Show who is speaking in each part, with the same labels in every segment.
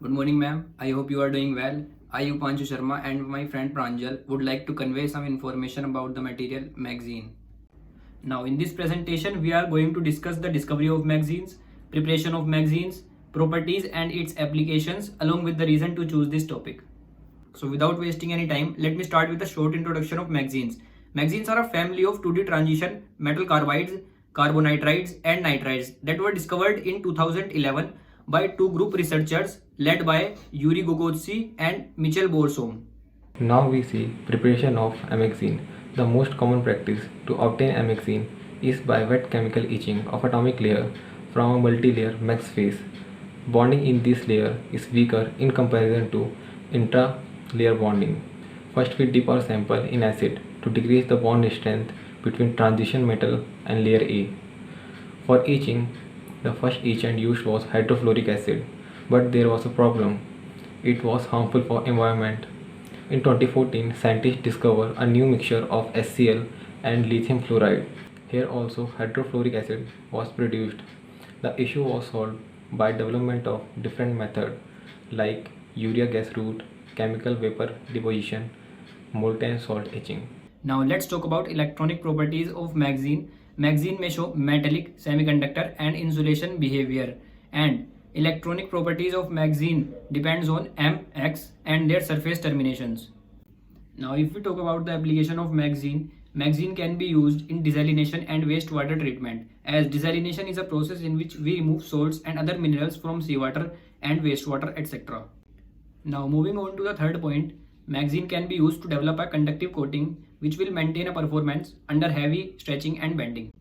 Speaker 1: Good morning, ma'am. I hope you are doing well. I, Upanshu Sharma, and my friend Pranjal would like to convey some information about the material magazine. Now, in this presentation, we are going to discuss the discovery of magazines, preparation of magazines, properties, and its applications, along with the reason to choose this topic. So, without wasting any time, let me start with a short introduction of magazines. Magazines are a family of 2D transition metal carbides, carbonitrides, and nitrides that were discovered in 2011 by two group researchers led by Yuri Gogotsi and Michel Boursom.
Speaker 2: Now we see preparation of amexine. The most common practice to obtain amexine is by wet chemical etching of atomic layer from a multi-layer max phase. Bonding in this layer is weaker in comparison to intra-layer bonding. First we dip our sample in acid to decrease the bond strength between transition metal and layer A. For etching, the first etchant used was hydrofluoric acid, but there was a problem. It was harmful for environment. In 2014, scientists discovered a new mixture of HCl and lithium fluoride. Here also hydrofluoric acid was produced. The issue was solved by development of different methods like urea gas route, chemical vapor deposition, molten salt etching.
Speaker 1: Now let's talk about electronic properties of magazine. Magazine may show metallic, semiconductor and insulation behavior, and electronic properties of magazine depends on mx and their surface terminations. Now if we talk about the application of magazine, magazine can be used in desalination and wastewater treatment, as desalination is a process in which we remove salts and other minerals from seawater and wastewater, etc. Now moving on to the third point, magazine can be used to develop a conductive coating which will maintain a performance under heavy stretching and bending.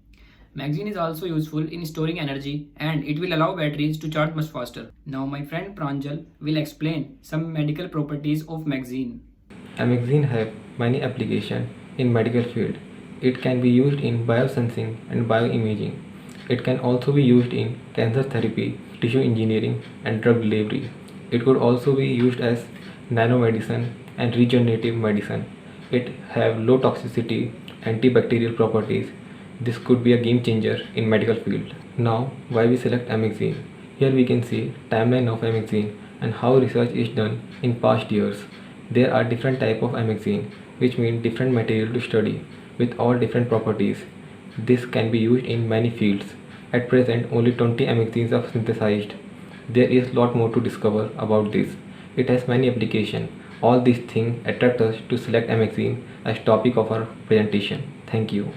Speaker 1: Magazine is also useful in storing energy and it will allow batteries to charge much faster. Now my friend Pranjal will explain some medical properties of magazine.
Speaker 2: Amexine have many applications in medical field. It can be used in biosensing and bioimaging. It can also be used in cancer therapy, tissue engineering and drug delivery. It could also be used as nanomedicine and regenerative medicine. It have low toxicity, antibacterial properties. This could be a game changer in medical field. Now, why we select amexine? Here we can see timeline of amexine and how research is done in past years. There are different type of amexine, which mean different material to study with all different properties. This can be used in many fields. At present, only 20 amexines are synthesized. There is lot more to discover about this. It has many applications. All these things attract us to select amexine as topic of our presentation. Thank you.